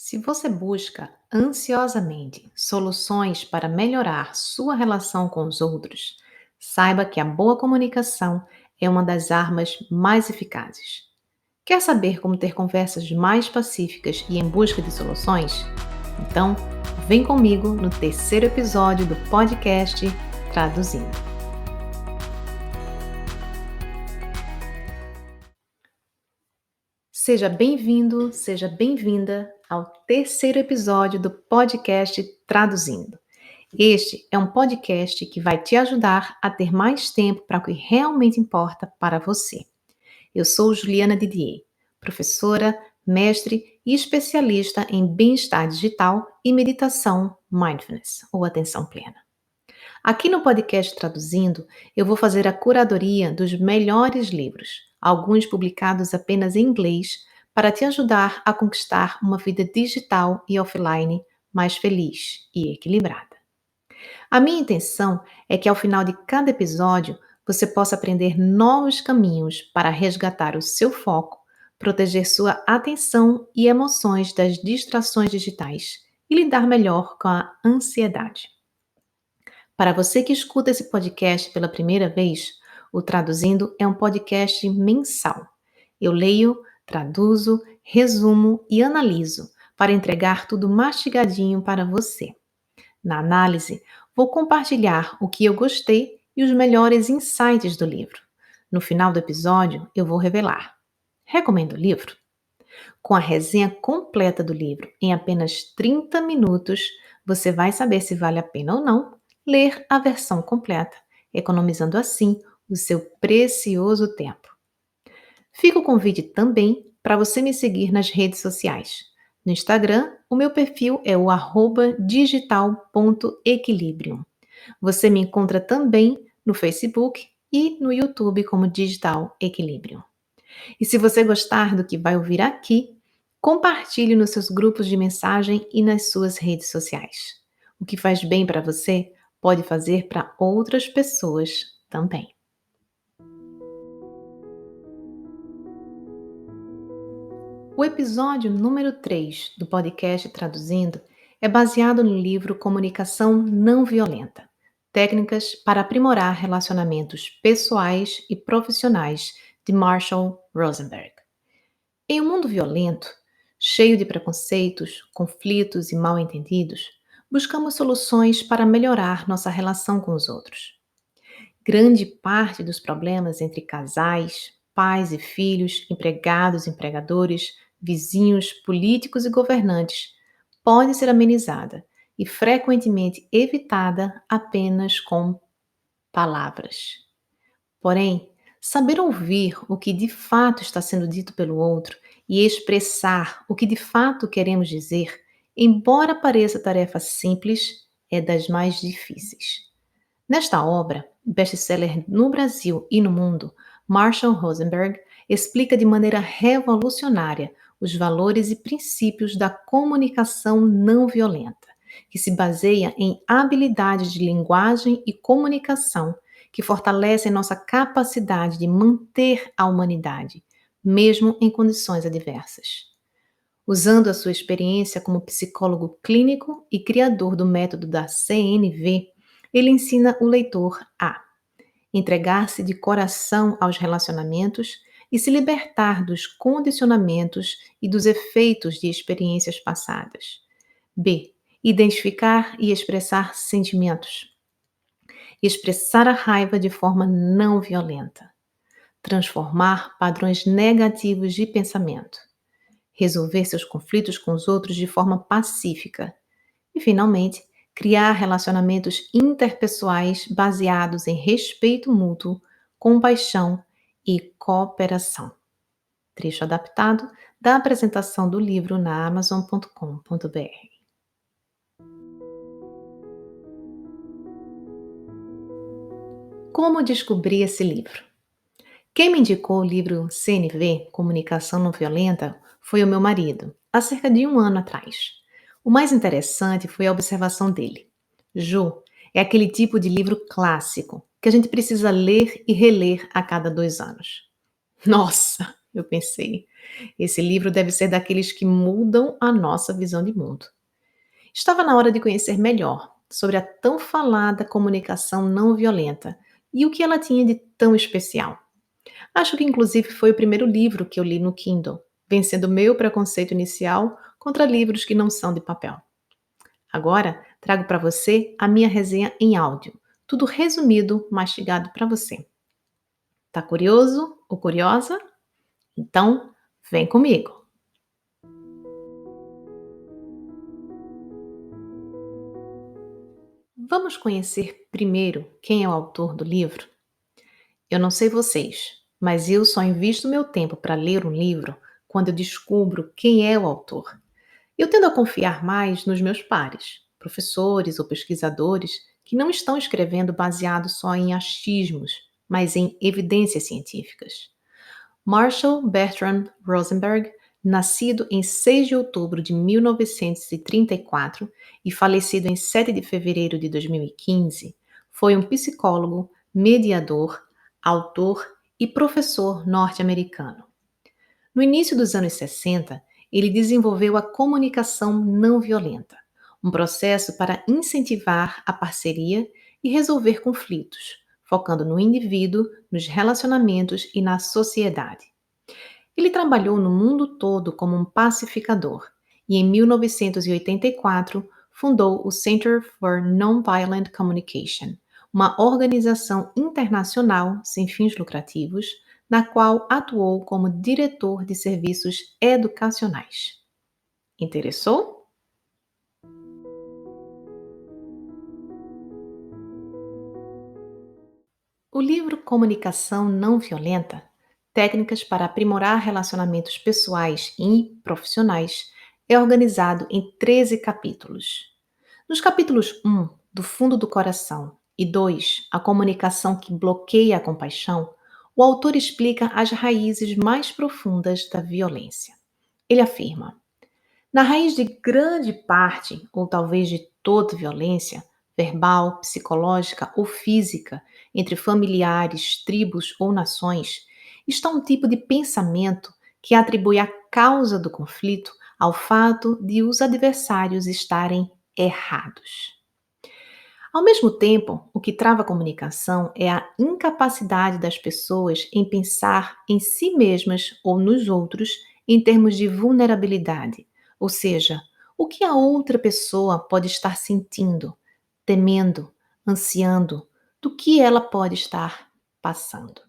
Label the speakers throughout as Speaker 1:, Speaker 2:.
Speaker 1: Se você busca ansiosamente soluções para melhorar sua relação com os outros, saiba que a boa comunicação é uma das armas mais eficazes. Quer saber como ter conversas mais pacíficas e em busca de soluções? Então, vem comigo no terceiro episódio do podcast Traduzindo. Seja bem-vindo, seja bem-vinda ao terceiro episódio do podcast Traduzindo. Este é um podcast que vai te ajudar a ter mais tempo para o que realmente importa para você. Eu sou Juliana Didier, professora, mestre e especialista em bem-estar digital e meditação mindfulness, ou atenção plena. Aqui no podcast Traduzindo, eu vou fazer a curadoria dos melhores livros, alguns publicados apenas em inglês, para te ajudar a conquistar uma vida digital e offline mais feliz e equilibrada. A minha intenção é que ao final de cada episódio você possa aprender novos caminhos para resgatar o seu foco, proteger sua atenção e emoções das distrações digitais e lidar melhor com a ansiedade. Para você que escuta esse podcast pela primeira vez, o Traduzindo é um podcast mensal. Eu leio, traduzo, resumo e analiso para entregar tudo mastigadinho para você. Na análise, vou compartilhar o que eu gostei e os melhores insights do livro. No final do episódio, eu vou revelar. Recomendo o livro? Com a resenha completa do livro em apenas 30 minutos, você vai saber se vale a pena ou não ler a versão completa, economizando assim o seu precioso tempo. Fica o convite também para você me seguir nas redes sociais. No Instagram, o meu perfil é o @digital.equilibrium. Você me encontra também no Facebook e no YouTube como Digital Equilibrium. E se você gostar do que vai ouvir aqui, compartilhe nos seus grupos de mensagem e nas suas redes sociais. O que faz bem para você pode fazer para outras pessoas também. O episódio número 3 do podcast Traduzindo é baseado no livro Comunicação Não Violenta: Técnicas para Aprimorar Relacionamentos Pessoais e Profissionais, de Marshall Rosenberg. Em um mundo violento, cheio de preconceitos, conflitos e mal-entendidos, buscamos soluções para melhorar nossa relação com os outros. Grande parte dos problemas entre casais, pais e filhos, empregados e empregadores, vizinhos, políticos e governantes pode ser amenizada e frequentemente evitada apenas com palavras. Porém, saber ouvir o que de fato está sendo dito pelo outro e expressar o que de fato queremos dizer, embora pareça tarefa simples, é das mais difíceis. Nesta obra, best-seller no Brasil e no mundo, Marshall Rosenberg explica de maneira revolucionária os valores e princípios da comunicação não violenta, que se baseia em habilidades de linguagem e comunicação que fortalecem nossa capacidade de manter a humanidade, mesmo em condições adversas. Usando a sua experiência como psicólogo clínico e criador do método da CNV, ele ensina o leitor a entregar-se de coração aos relacionamentos e se libertar dos condicionamentos e dos efeitos de experiências passadas. B. Identificar e expressar sentimentos. Expressar a raiva de forma não violenta. Transformar padrões negativos de pensamento. Resolver seus conflitos com os outros de forma pacífica. E, finalmente, criar relacionamentos interpessoais baseados em respeito mútuo, compaixão e cooperação. Trecho adaptado da apresentação do livro na amazon.com.br. Como descobrir esse livro? Quem me indicou o livro CNV, Comunicação Não Violenta, foi o meu marido, há cerca de 1 ano atrás. O mais interessante foi a observação dele. Ju, é aquele tipo de livro clássico que a gente precisa ler e reler a cada 2 anos. Nossa, eu pensei. Esse livro deve ser daqueles que mudam a nossa visão de mundo. Estava na hora de conhecer melhor sobre a tão falada comunicação não violenta e o que ela tinha de tão especial. Acho que inclusive foi o primeiro livro que eu li no Kindle, vencendo meu preconceito inicial contra livros que não são de papel. Agora, trago para você a minha resenha em áudio, tudo resumido, mastigado para você. Tá curioso ou curiosa? Então, vem comigo. Vamos conhecer primeiro quem é o autor do livro? Eu não sei vocês, mas eu só invisto meu tempo para ler um livro quando eu descubro quem é o autor. Eu tendo a confiar mais nos meus pares, professores ou pesquisadores que não estão escrevendo baseado só em achismos, mas em evidências científicas. Marshall Bertrand Rosenberg, nascido em 6 de outubro de 1934 e falecido em 7 de fevereiro de 2015, foi um psicólogo, mediador, autor e professor norte-americano. No início dos anos 60, ele desenvolveu a comunicação não violenta, um processo para incentivar a parceria e resolver conflitos, focando no indivíduo, nos relacionamentos e na sociedade. Ele trabalhou no mundo todo como um pacificador e, em 1984, fundou o Center for Nonviolent Communication, uma organização internacional sem fins lucrativos, na qual atuou como diretor de serviços educacionais. Interessou? O livro Comunicação Não Violenta: Técnicas para Aprimorar Relacionamentos Pessoais e Profissionais é organizado em 13 capítulos. Nos capítulos 1, Do Fundo do Coração, e 2, A Comunicação que Bloqueia a Compaixão, o autor explica as raízes mais profundas da violência. Ele afirma: na raiz de grande parte, ou talvez de toda violência, verbal, psicológica ou física, entre familiares, tribos ou nações, está um tipo de pensamento que atribui a causa do conflito ao fato de os adversários estarem errados. Ao mesmo tempo, o que trava a comunicação é a incapacidade das pessoas em pensar em si mesmas ou nos outros em termos de vulnerabilidade, ou seja, o que a outra pessoa pode estar sentindo, temendo, ansiando, do que ela pode estar passando.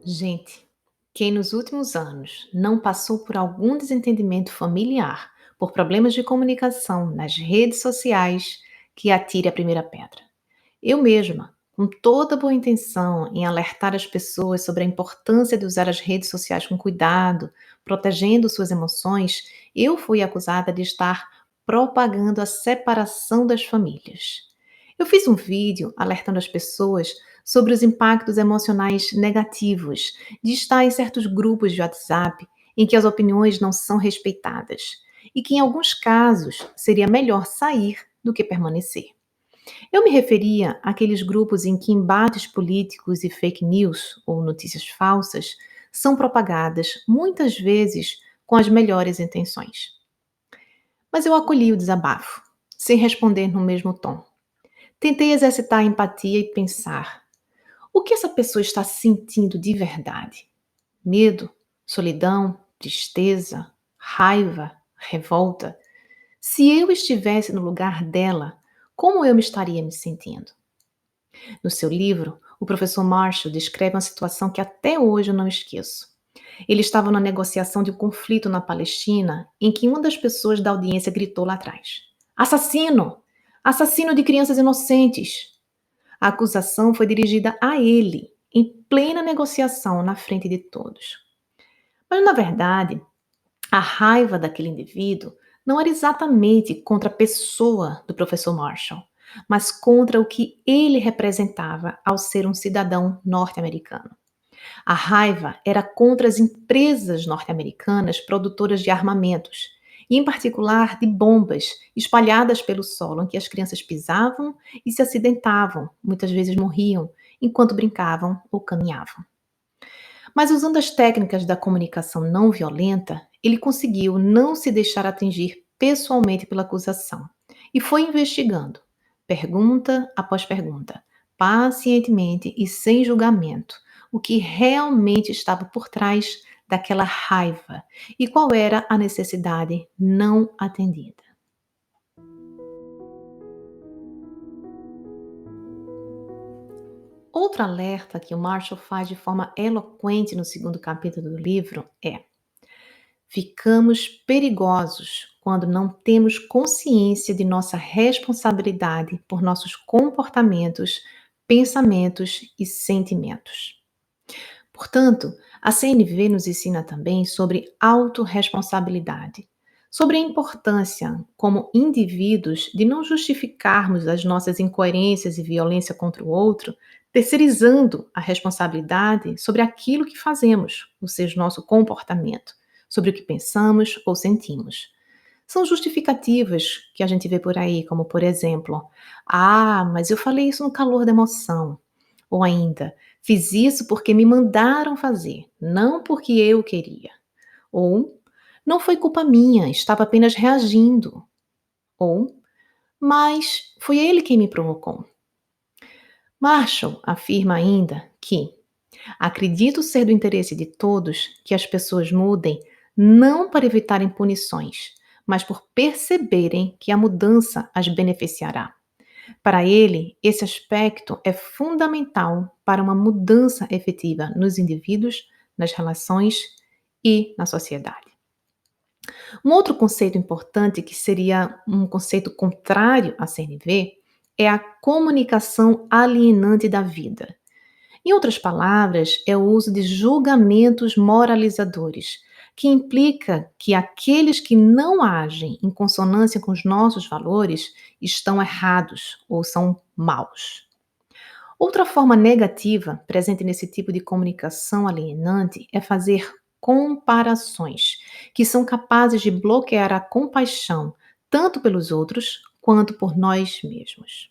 Speaker 1: Gente, quem nos últimos anos não passou por algum desentendimento familiar, por problemas de comunicação nas redes sociais, que atire a primeira pedra. Eu mesma, com toda boa intenção em alertar as pessoas sobre a importância de usar as redes sociais com cuidado, protegendo suas emoções, eu fui acusada de estar propagando a separação das famílias. Eu fiz um vídeo alertando as pessoas sobre os impactos emocionais negativos de estar em certos grupos de WhatsApp em que as opiniões não são respeitadas e que, em alguns casos, seria melhor sair do que permanecer. Eu me referia àqueles grupos em que embates políticos e fake news, ou notícias falsas, são propagadas, muitas vezes, com as melhores intenções. Mas eu acolhi o desabafo, sem responder no mesmo tom. Tentei exercitar a empatia e pensar: o que essa pessoa está sentindo de verdade? Medo, solidão, tristeza, raiva, revolta? Se eu estivesse no lugar dela, como eu me estaria me sentindo? No seu livro, o professor Marshall descreve uma situação que até hoje eu não esqueço. Ele estava na negociação de um conflito na Palestina em que uma das pessoas da audiência gritou lá atrás: assassino! Assassino de crianças inocentes! A acusação foi dirigida a ele, em plena negociação na frente de todos. Mas, na verdade, a raiva daquele indivíduo não era exatamente contra a pessoa do professor Marshall, mas contra o que ele representava ao ser um cidadão norte-americano. A raiva era contra as empresas norte-americanas produtoras de armamentos, e em particular de bombas espalhadas pelo solo, em que as crianças pisavam e se acidentavam, muitas vezes morriam, enquanto brincavam ou caminhavam. Mas usando as técnicas da comunicação não violenta, ele conseguiu não se deixar atingir pessoalmente pela acusação e foi investigando, pergunta após pergunta, pacientemente e sem julgamento, o que realmente estava por trás daquela raiva e qual era a necessidade não atendida. Outro alerta que o Marshall faz de forma eloquente no segundo capítulo do livro é: ficamos perigosos quando não temos consciência de nossa responsabilidade por nossos comportamentos, pensamentos e sentimentos. Portanto, a CNV nos ensina também sobre autorresponsabilidade, sobre a importância, como indivíduos, de não justificarmos as nossas incoerências e violência contra o outro, terceirizando a responsabilidade sobre aquilo que fazemos, ou seja, nosso comportamento, sobre o que pensamos ou sentimos. São justificativas que a gente vê por aí, como por exemplo, mas eu falei isso no calor da emoção. Ou ainda, fiz isso porque me mandaram fazer, não porque eu queria. Ou, não foi culpa minha, estava apenas reagindo. Ou, mas foi ele quem me provocou. Marshall afirma ainda que acredito ser do interesse de todos que as pessoas mudem, não para evitarem punições, mas por perceberem que a mudança as beneficiará. Para ele, esse aspecto é fundamental para uma mudança efetiva nos indivíduos, nas relações e na sociedade. Um outro conceito importante, que seria um conceito contrário à CNV, é a comunicação alienante da vida. Em outras palavras, é o uso de julgamentos moralizadores, que implica que aqueles que não agem em consonância com os nossos valores estão errados ou são maus. Outra forma negativa presente nesse tipo de comunicação alienante é fazer comparações, que são capazes de bloquear a compaixão, tanto pelos outros quanto por nós mesmos.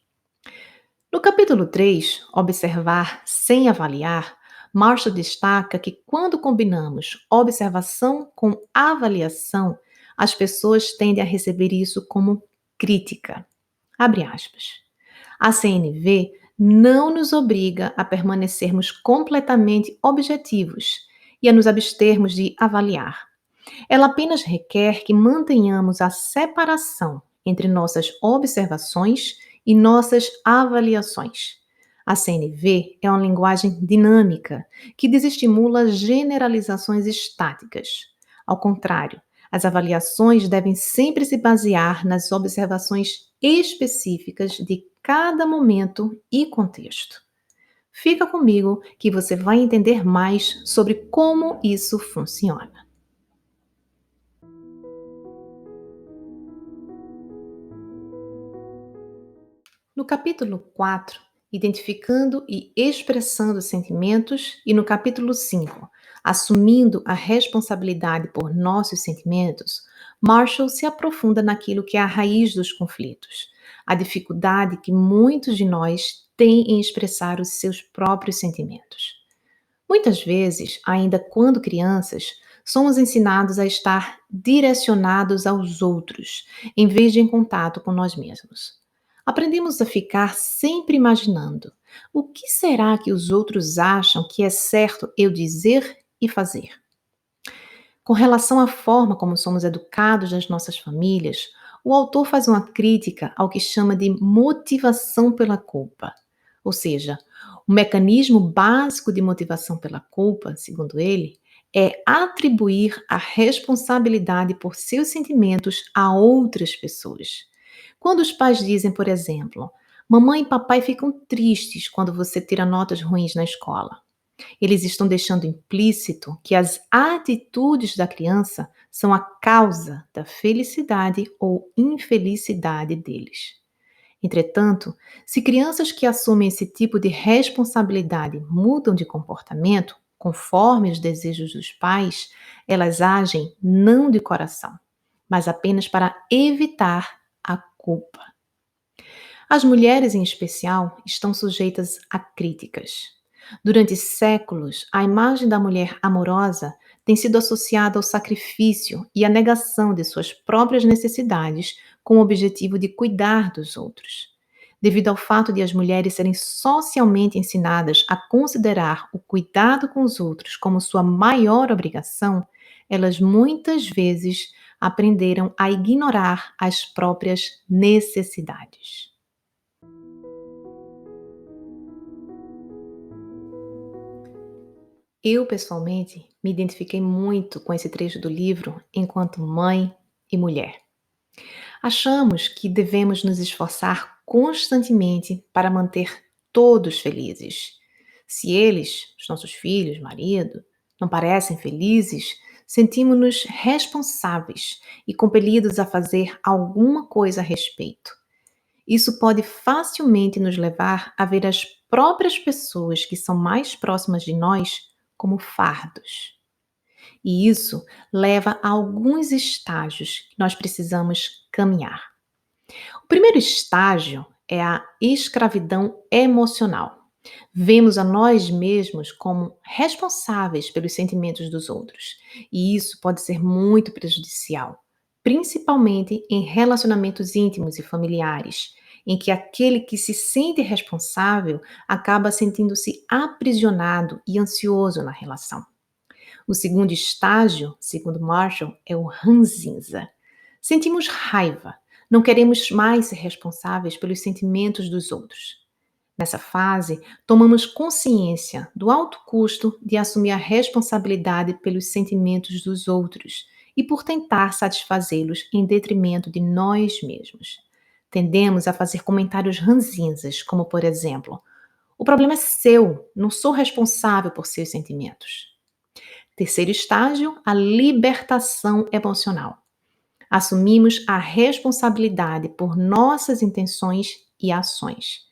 Speaker 1: No capítulo 3, Observar sem avaliar, Marshall destaca que quando combinamos observação com avaliação, as pessoas tendem a receber isso como crítica. Abre aspas. A CNV não nos obriga a permanecermos completamente objetivos e a nos abstermos de avaliar. Ela apenas requer que mantenhamos a separação entre nossas observações e nossas avaliações. A CNV é uma linguagem dinâmica que desestimula generalizações estáticas. Ao contrário, as avaliações devem sempre se basear nas observações específicas de cada momento e contexto. Fica comigo que você vai entender mais sobre como isso funciona. No capítulo 4, identificando e expressando sentimentos, e no capítulo 5, assumindo a responsabilidade por nossos sentimentos, Marshall se aprofunda naquilo que é a raiz dos conflitos, a dificuldade que muitos de nós têm em expressar os seus próprios sentimentos. Muitas vezes, ainda quando crianças, somos ensinados a estar direcionados aos outros, em vez de em contato com nós mesmos. Aprendemos a ficar sempre imaginando: o que será que os outros acham que é certo eu dizer e fazer? Com relação à forma como somos educados nas nossas famílias, o autor faz uma crítica ao que chama de motivação pela culpa. Ou seja, o mecanismo básico de motivação pela culpa, segundo ele, é atribuir a responsabilidade por seus sentimentos a outras pessoas. Quando os pais dizem, por exemplo, mamãe e papai ficam tristes quando você tira notas ruins na escola. Eles estão deixando implícito que as atitudes da criança são a causa da felicidade ou infelicidade deles. Entretanto, se crianças que assumem esse tipo de responsabilidade mudam de comportamento, conforme os desejos dos pais, elas agem não de coração, mas apenas para evitar a culpa. As mulheres, em especial, estão sujeitas a críticas. Durante séculos, a imagem da mulher amorosa tem sido associada ao sacrifício e à negação de suas próprias necessidades com o objetivo de cuidar dos outros. Devido ao fato de as mulheres serem socialmente ensinadas a considerar o cuidado com os outros como sua maior obrigação, elas muitas vezes aprenderam a ignorar as próprias necessidades. Eu, pessoalmente, me identifiquei muito com esse trecho do livro enquanto mãe e mulher. Achamos que devemos nos esforçar constantemente para manter todos felizes. Se eles, os nossos filhos, marido, não parecem felizes, sentimos-nos responsáveis e compelidos a fazer alguma coisa a respeito. Isso pode facilmente nos levar a ver as próprias pessoas que são mais próximas de nós como fardos. E isso leva a alguns estágios que nós precisamos caminhar. O primeiro estágio é a escravidão emocional. Vemos a nós mesmos como responsáveis pelos sentimentos dos outros, e isso pode ser muito prejudicial, principalmente em relacionamentos íntimos e familiares, em que aquele que se sente responsável acaba sentindo-se aprisionado e ansioso na relação. O segundo estágio, segundo Marshall, é o ranzinza. Sentimos raiva, não queremos mais ser responsáveis pelos sentimentos dos outros. Nessa fase, tomamos consciência do alto custo de assumir a responsabilidade pelos sentimentos dos outros e por tentar satisfazê-los em detrimento de nós mesmos. Tendemos a fazer comentários ranzinzas, como por exemplo: o problema é seu, não sou responsável por seus sentimentos. Terceiro estágio, a libertação emocional. Assumimos a responsabilidade por nossas intenções e ações.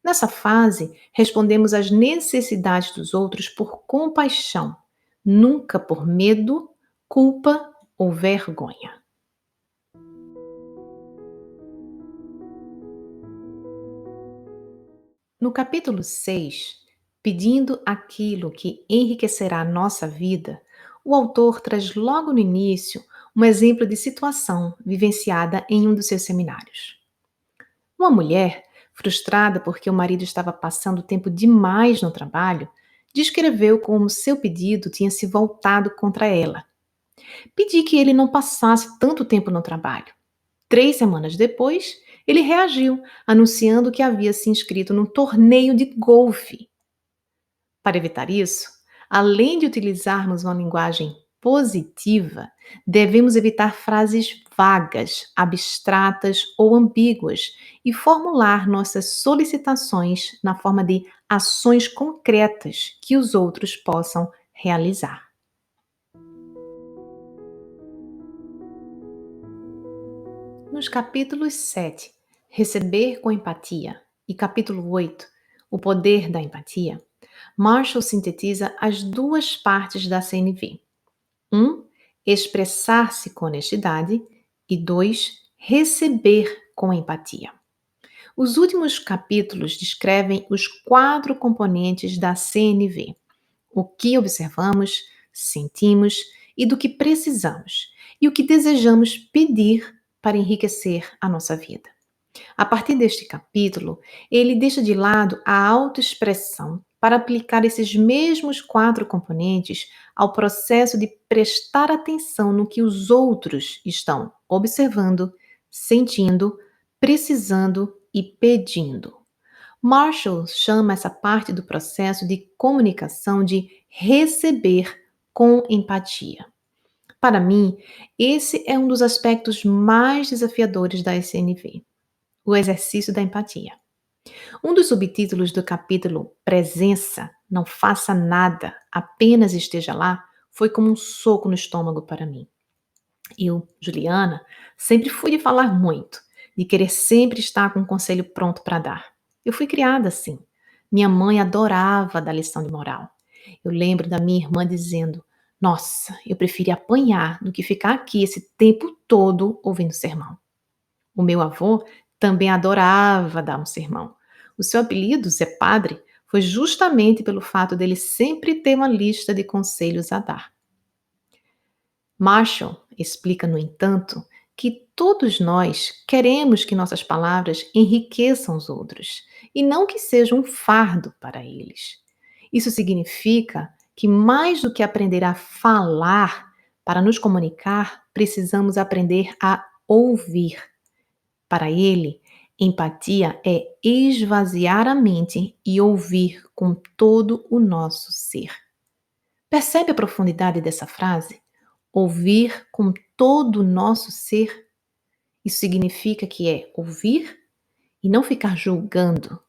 Speaker 1: Nessa fase, respondemos às necessidades dos outros por compaixão, nunca por medo, culpa ou vergonha. No capítulo 6, Pedindo aquilo que enriquecerá nossa vida, o autor traz logo no início um exemplo de situação vivenciada em um dos seus seminários. Uma mulher, frustrada porque o marido estava passando tempo demais no trabalho, descreveu como seu pedido tinha se voltado contra ela. Pedi que ele não passasse tanto tempo no trabalho. 3 semanas depois, ele reagiu, anunciando que havia se inscrito num torneio de golfe. Para evitar isso, além de utilizarmos uma linguagem positiva, devemos evitar frases vagas, abstratas ou ambíguas e formular nossas solicitações na forma de ações concretas que os outros possam realizar. Nos capítulos 7, Receber com empatia, e capítulo 8, O poder da empatia, Marshall sintetiza as duas partes da CNV. 1. Expressar-se com honestidade. E 2. Receber com empatia. Os últimos capítulos descrevem os 4 componentes da CNV: o que observamos, sentimos e do que precisamos, e o que desejamos pedir para enriquecer a nossa vida. A partir deste capítulo, ele deixa de lado a autoexpressão para aplicar esses mesmos 4 componentes ao processo de prestar atenção no que os outros estão observando, sentindo, precisando e pedindo. Marshall chama essa parte do processo de comunicação de receber com empatia. Para mim, esse é um dos aspectos mais desafiadores da SNV, o exercício da empatia. Um dos subtítulos do capítulo Presença, não faça nada, apenas esteja lá, foi como um soco no estômago para mim. Eu, Juliana, sempre fui de falar muito, de querer sempre estar com um conselho pronto para dar. Eu fui criada assim. Minha mãe adorava dar lição de moral. Eu lembro da minha irmã dizendo: Nossa, eu prefiro apanhar do que ficar aqui esse tempo todo ouvindo sermão. O meu avô Também adorava dar um sermão. O seu apelido, Zé Padre, foi justamente pelo fato dele sempre ter uma lista de conselhos a dar. Marshall explica, no entanto, que todos nós queremos que nossas palavras enriqueçam os outros e não que sejam um fardo para eles. Isso significa que, mais do que aprender a falar para nos comunicar, precisamos aprender a ouvir. Para ele, empatia é esvaziar a mente e ouvir com todo o nosso ser. Percebe a profundidade dessa frase? Ouvir com todo o nosso ser. Isso significa que é ouvir e não ficar julgando,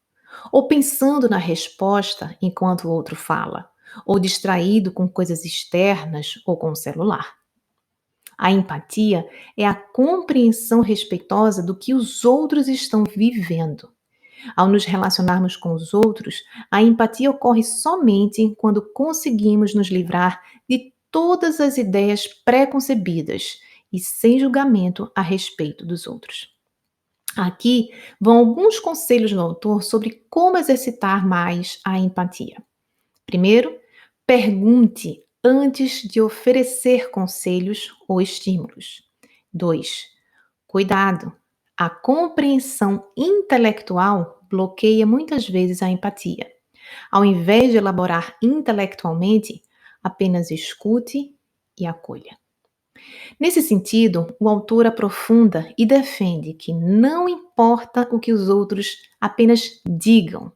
Speaker 1: ou pensando na resposta enquanto o outro fala, ou distraído com coisas externas ou com o celular. A empatia é a compreensão respeitosa do que os outros estão vivendo. Ao nos relacionarmos com os outros, a empatia ocorre somente quando conseguimos nos livrar de todas as ideias pré-concebidas e sem julgamento a respeito dos outros. Aqui vão alguns conselhos do autor sobre como exercitar mais a empatia. Primeiro, pergunte antes de oferecer conselhos ou estímulos. 2. Cuidado. A compreensão intelectual bloqueia muitas vezes a empatia. Ao invés de elaborar intelectualmente, apenas escute e acolha. Nesse sentido, o autor aprofunda e defende que não importa o que os outros apenas digam,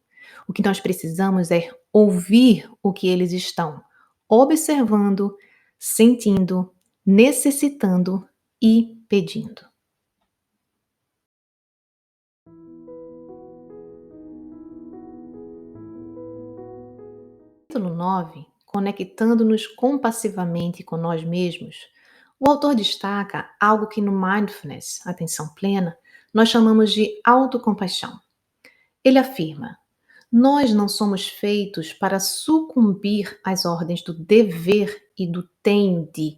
Speaker 1: o que nós precisamos é ouvir o que eles estão observando, sentindo, necessitando e pedindo. Capítulo 9, conectando-nos compassivamente com nós mesmos, o autor destaca algo que no mindfulness, atenção plena, nós chamamos de autocompaixão. Ele afirma: nós não somos feitos para sucumbir às ordens do dever e do tenho de,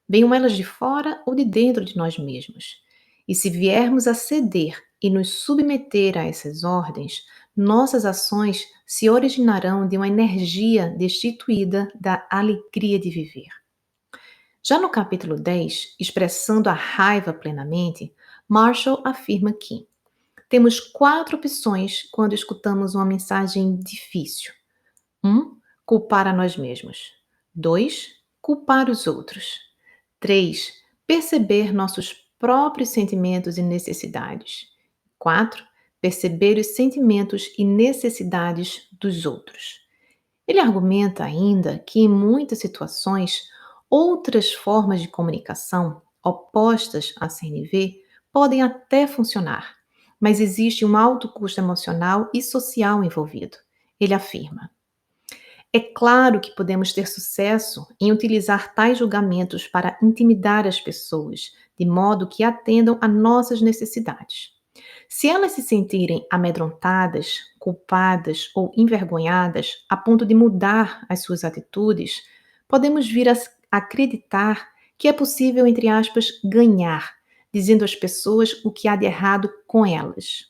Speaker 1: venham elas de fora ou de dentro de nós mesmos. E se viermos a ceder e nos submeter a essas ordens, nossas ações se originarão de uma energia destituída da alegria de viver. Já no capítulo 10, expressando a raiva plenamente, Marshall afirma que temos 4 opções quando escutamos uma mensagem difícil. 1. Culpar a nós mesmos. 2. Culpar os outros. 3. Perceber nossos próprios sentimentos e necessidades. 4. Perceber os sentimentos e necessidades dos outros. Ele argumenta ainda que, em muitas situações, outras formas de comunicação, opostas à CNV, podem até funcionar, mas existe um alto custo emocional e social envolvido. Ele afirma: é claro que podemos ter sucesso em utilizar tais julgamentos para intimidar as pessoas, de modo que atendam a nossas necessidades. Se elas se sentirem amedrontadas, culpadas ou envergonhadas a ponto de mudar as suas atitudes, podemos vir a acreditar que é possível, entre aspas, ganhar, dizendo às pessoas o que há de errado com elas.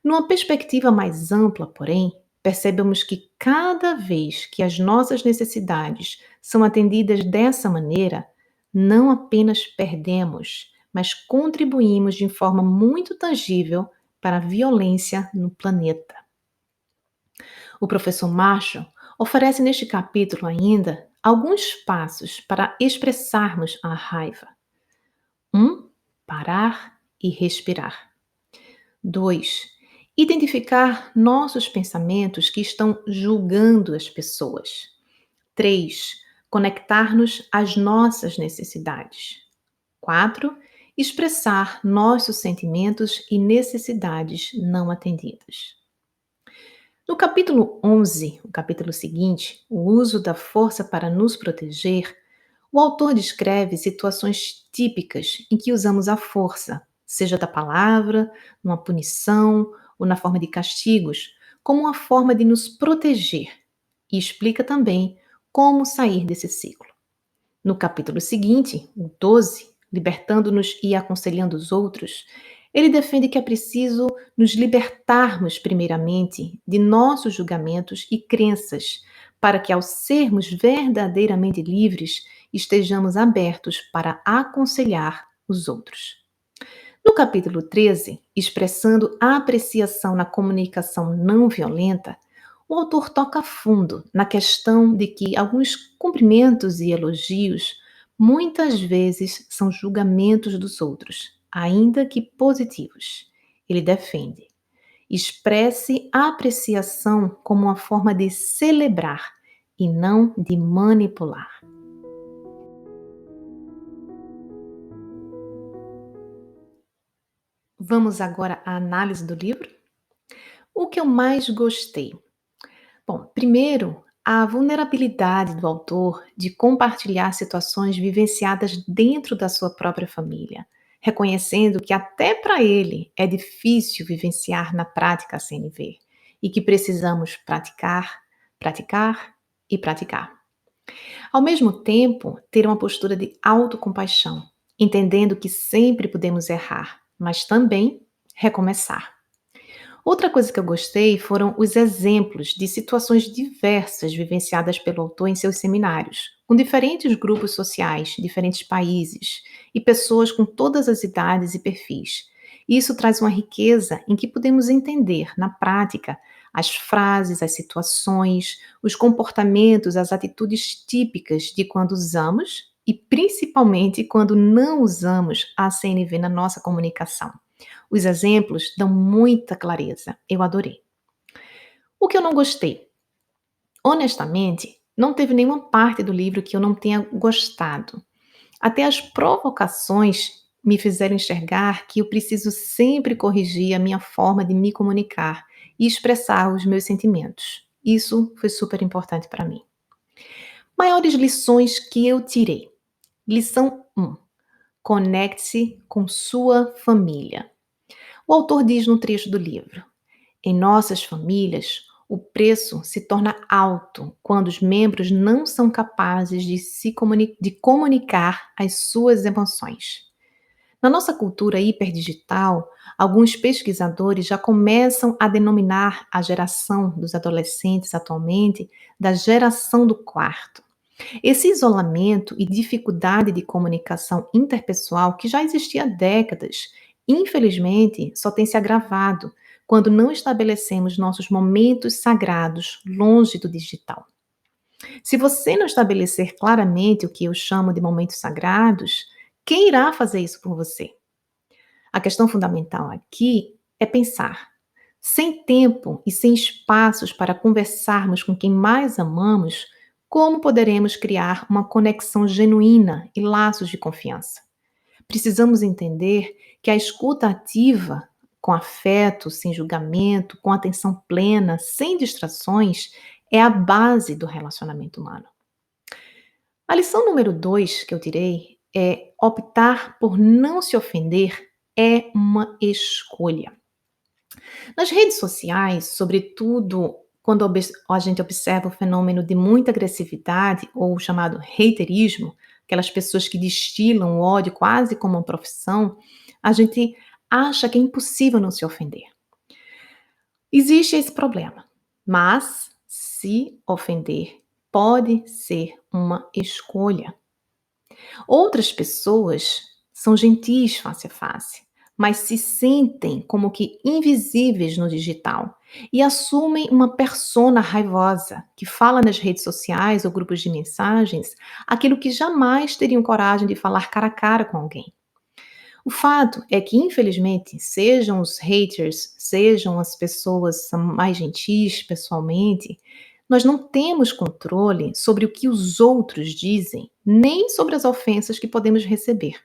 Speaker 1: Numa perspectiva mais ampla, porém, percebemos que cada vez que as nossas necessidades são atendidas dessa maneira, não apenas perdemos, mas contribuímos de forma muito tangível para a violência no planeta. O professor Marshall oferece neste capítulo ainda alguns passos para expressarmos a raiva. 1. Parar e respirar. 2. Identificar nossos pensamentos que estão julgando as pessoas. 3. Conectar-nos às nossas necessidades. 4. Expressar nossos sentimentos e necessidades não atendidas. No capítulo 11, o capítulo seguinte, o uso da força para nos proteger, o autor descreve situações típicas em que usamos a força, seja da palavra, numa punição ou na forma de castigos, como uma forma de nos proteger, e explica também como sair desse ciclo. No capítulo seguinte, o 12, libertando-nos e aconselhando os outros, Ele defende que é preciso nos libertarmos, primeiramente, de nossos julgamentos e crenças, para que, ao sermos verdadeiramente livres, estejamos abertos para aconselhar os outros. No capítulo 13, expressando a apreciação na comunicação não violenta, o autor toca fundo na questão de que alguns cumprimentos e elogios muitas vezes são julgamentos dos outros, ainda que positivos. Ele defende: expresse a apreciação como uma forma de celebrar e não de manipular. Vamos agora à análise do livro? O que eu mais gostei? Bom, primeiro, a vulnerabilidade do autor de compartilhar situações vivenciadas dentro da sua própria família, reconhecendo que até para ele é difícil vivenciar na prática a CNV e que precisamos praticar, praticar e praticar. Ao mesmo tempo, ter uma postura de autocompaixão, entendendo que sempre podemos errar, mas também recomeçar. Outra coisa que eu gostei foram os exemplos de situações diversas vivenciadas pelo autor em seus seminários, com diferentes grupos sociais, diferentes países e pessoas com todas as idades e perfis. Isso traz uma riqueza em que podemos entender, na prática, as frases, as situações, os comportamentos, as atitudes típicas de quando usamos e principalmente quando não usamos a CNV na nossa comunicação. Os exemplos dão muita clareza. Eu adorei. O que eu não gostei? Honestamente, não teve nenhuma parte do livro que eu não tenha gostado. Até as provocações me fizeram enxergar que eu preciso sempre corrigir a minha forma de me comunicar e expressar os meus sentimentos. Isso foi super importante para mim. Maiores lições que eu tirei. Lição 1. Conecte-se com sua família. O autor diz no trecho do livro: em nossas famílias, o preço se torna alto quando os membros não são capazes de comunicar as suas emoções. Na nossa cultura hiperdigital, alguns pesquisadores já começam a denominar a geração dos adolescentes atualmente da geração do quarto. Esse isolamento e dificuldade de comunicação interpessoal, que já existia há décadas, infelizmente só tem se agravado quando não estabelecemos nossos momentos sagrados longe do digital. Se você não estabelecer claramente o que eu chamo de momentos sagrados, quem irá fazer isso por você? A questão fundamental aqui é pensar. Sem tempo e sem espaços para conversarmos com quem mais amamos, como poderemos criar uma conexão genuína e laços de confiança? Precisamos entender que a escuta ativa, com afeto, sem julgamento, com atenção plena, sem distrações, é a base do relacionamento humano. A lição número 2 que eu tirei é: optar por não se ofender é uma escolha. Nas redes sociais, sobretudo quando a gente observa o fenômeno de muita agressividade ou o chamado haterismo, aquelas pessoas que destilam o ódio quase como uma profissão, a gente acha que é impossível não se ofender. Existe esse problema, mas se ofender pode ser uma escolha. Outras pessoas são gentis face a face, mas se sentem como que invisíveis no digital e assumem uma persona raivosa que fala nas redes sociais ou grupos de mensagens aquilo que jamais teriam coragem de falar cara a cara com alguém. O fato é que, infelizmente, sejam os haters, sejam as pessoas mais gentis pessoalmente, nós não temos controle sobre o que os outros dizem, nem sobre as ofensas que podemos receber.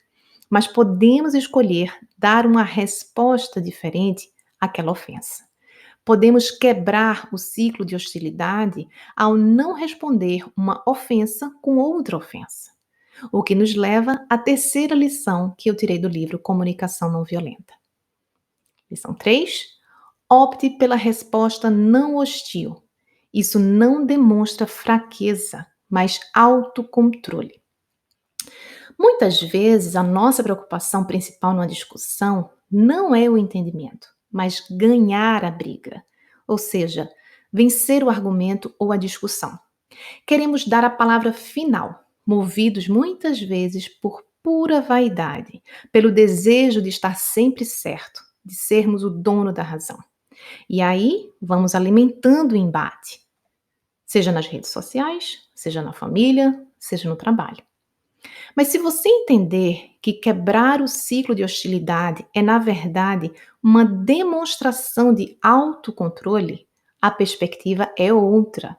Speaker 1: Mas podemos escolher dar uma resposta diferente àquela ofensa. Podemos quebrar o ciclo de hostilidade ao não responder uma ofensa com outra ofensa. O que nos leva à terceira lição que eu tirei do livro Comunicação Não Violenta. Lição 3: opte pela resposta não hostil. Isso não demonstra fraqueza, mas autocontrole. Muitas vezes, a nossa preocupação principal numa discussão não é o entendimento, mas ganhar a briga, ou seja, vencer o argumento ou a discussão. Queremos dar a palavra final, movidos muitas vezes por pura vaidade, pelo desejo de estar sempre certo, de sermos o dono da razão. E aí vamos alimentando o embate, seja nas redes sociais, seja na família, seja no trabalho. Mas se você entender que quebrar o ciclo de hostilidade é, na verdade, uma demonstração de autocontrole, a perspectiva é outra.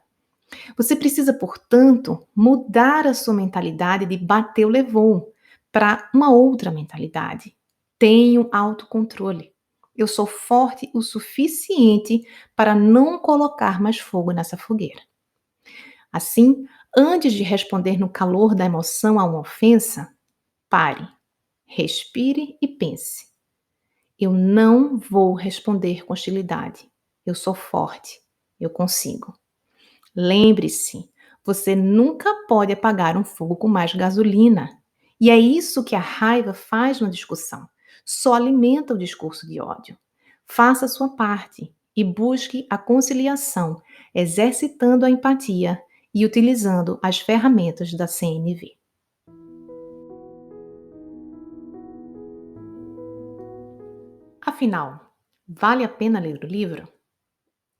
Speaker 1: Você precisa, portanto, mudar a sua mentalidade de bateu, levou, para uma outra mentalidade. Tenho autocontrole. Eu sou forte o suficiente para não colocar mais fogo nessa fogueira. Assim, antes de responder no calor da emoção a uma ofensa, pare, respire e pense. Eu não vou responder com hostilidade. Eu sou forte. Eu consigo. Lembre-se, você nunca pode apagar um fogo com mais gasolina. E é isso que a raiva faz na discussão. Só alimenta o discurso de ódio. Faça a sua parte e busque a conciliação, exercitando a empatia e utilizando as ferramentas da CNV. Afinal, vale a pena ler o livro?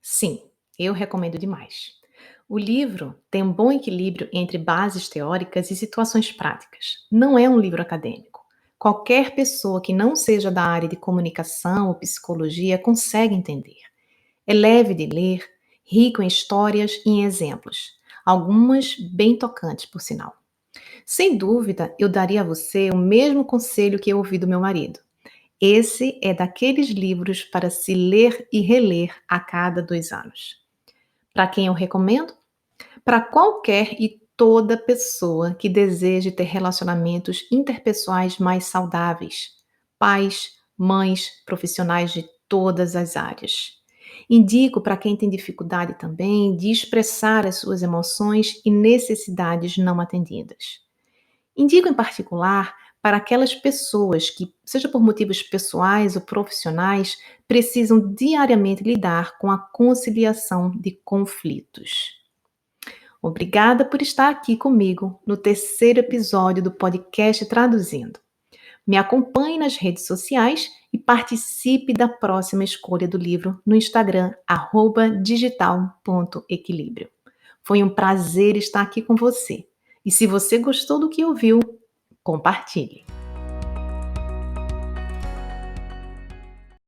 Speaker 1: Sim, eu recomendo demais. O livro tem um bom equilíbrio entre bases teóricas e situações práticas. Não é um livro acadêmico. Qualquer pessoa que não seja da área de comunicação ou psicologia consegue entender. É leve de ler, rico em histórias e em exemplos, algumas bem tocantes, por sinal. Sem dúvida, eu daria a você o mesmo conselho que eu ouvi do meu marido. Esse é daqueles livros para se ler e reler a cada 2 anos. Para quem eu recomendo? Para qualquer e toda pessoa que deseje ter relacionamentos interpessoais mais saudáveis. Pais, mães, profissionais de todas as áreas. Indico para quem tem dificuldade também de expressar as suas emoções e necessidades não atendidas. Indico em particular para aquelas pessoas que, seja por motivos pessoais ou profissionais, precisam diariamente lidar com a conciliação de conflitos. Obrigada por estar aqui comigo no terceiro episódio do podcast Traduzindo. Me acompanhe nas redes sociais e participe da próxima escolha do livro no Instagram, @digital.equilíbrio. Foi um prazer estar aqui com você. E se você gostou do que ouviu, compartilhe.